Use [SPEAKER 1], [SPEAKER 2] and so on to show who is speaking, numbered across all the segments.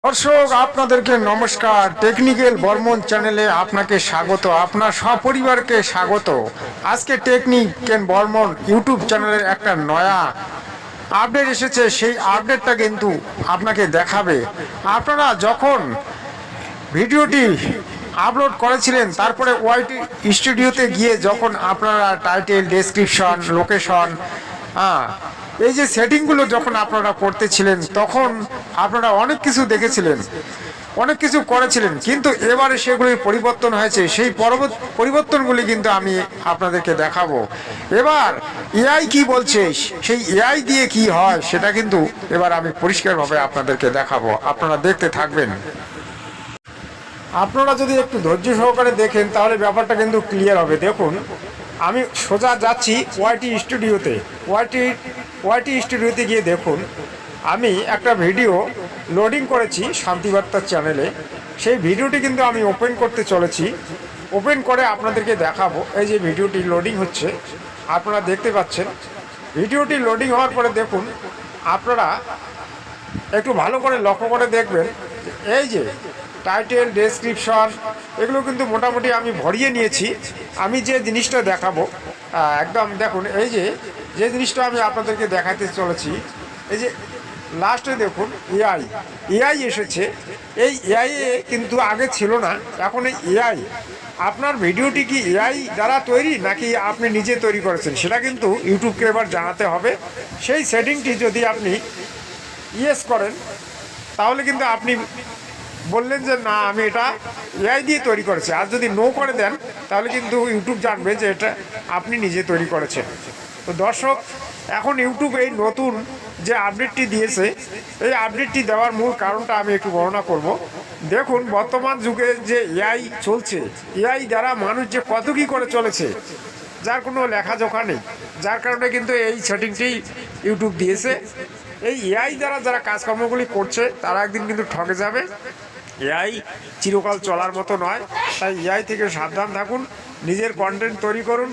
[SPEAKER 1] দর্শক আপনাদেরকে নমস্কার। টেকনিক্যাল বর্মন চ্যানেলে আপনাকে স্বাগত, আপনার সপরিবারকে স্বাগত। আজকে টেকনিক্যাল বর্মন ইউটিউব চ্যানেলের একটা নয়া আপডেট এসেছে, সেই আপডেটটা কিন্তু আপনাকে দেখাবে। আপনারা যখন ভিডিওটি আপলোড করেছিলেন, তারপরে ওয়াইটি স্টুডিওতে গিয়ে যখন আপনারা টাইটেল, ডেসক্রিপশন, লোকেশন, এই যে সেটিংগুলো যখন আপনারা করতেছিলেন, তখন আপনারা অনেক কিছু দেখেছিলেন, অনেক কিছু করেছিলেন, কিন্তু এবারে সেগুলির পরিবর্তন হয়েছে। সেই পরিবর্তনগুলি কিন্তু আমি আপনাদেরকে দেখাবো। এবার এআই কি বলছে, সেই এআই দিয়ে কি হয় সেটা কিন্তু এবার আমি পরিষ্কারভাবে আপনাদেরকে দেখাবো। আপনারা দেখতে থাকবেন। আপনারা যদি একটু ধৈর্য সহকারে দেখেন তাহলে ব্যাপারটা কিন্তু ক্লিয়ার হবে। দেখুন, আমি সোজা যাচ্ছি ওয়াইটি স্টুডিওতে। ওয়াইটি স্টুডিওতে গিয়ে দেখুন, আমি একটা ভিডিও লোডিং করেছি শান্তিবার্তার চ্যানেলে। সেই ভিডিওটি কিন্তু আমি ওপেন করতে চলেছি। ওপেন করে আপনাদেরকে দেখাবো। এই যে ভিডিওটি লোডিং হচ্ছে, আপনারা দেখতে পাচ্ছেন। ভিডিওটি লোডিং হওয়ার পরে দেখুন, আপনারা একটু ভালো করে লক্ষ্য করে দেখবেন, এই যে টাইটেল, ডেসক্রিপশন, এগুলো কিন্তু মোটামুটি আমি ভরিয়ে নিয়েছি। আমি যে জিনিসটা দেখাবো, একদম দেখুন, এই যে জিনিসটা আমি আপনাদেরকে দেখাতে চলেছি, এই যে লাস্টে দেখুন এআই এসেছে। এই এআই কিন্তু আগে ছিল না, এখন এই এআই। আপনার ভিডিওটি কি এআই দ্বারা তৈরি নাকি আপনি নিজে তৈরি করেছেন, সেটা কিন্তু ইউটিউবকে এবার জানাতে হবে। সেই সেটিংটি যদি আপনি ইয়েস করেন, তাহলে কিন্তু আপনি বললেন যে না, আমি এটা এআই দিয়ে তৈরি করেছি। আর যদি নো করে দেন, তাহলে কিন্তু ইউটিউব জানবে যে এটা আপনি নিজে তৈরি করেছেন। তো দর্শক, এখন ইউটিউব এই নতুন যে আপডেটটি দিয়েছে, এই আপডেটটি দেওয়ার মূল কারণটা আমি একটু বর্ণনা করব। দেখুন, বর্তমান যুগে যে এআই চলছে, এআই দ্বারা মানুষ যে কত কী করে চলেছে, যার কোনো লেখাজোখা নেই। যার কারণে কিন্তু এই সেটিংটি ইউটিউব দিয়েছে। এই এআই দ্বারা যারা কাজকর্মগুলি করছে, তারা একদিন কিন্তু ঠকে যাবে। এআই চিরকাল চলার মতো নয়, তাই এআই থেকে সাবধান থাকুন। নিজের কন্টেন্ট তৈরি করুন,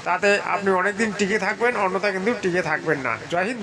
[SPEAKER 1] তাতে আপনি অনেক দিন টিকে থাকবেন, অন্যথা কিন্তু টিকে থাকবেন না। জয় হিন্দ।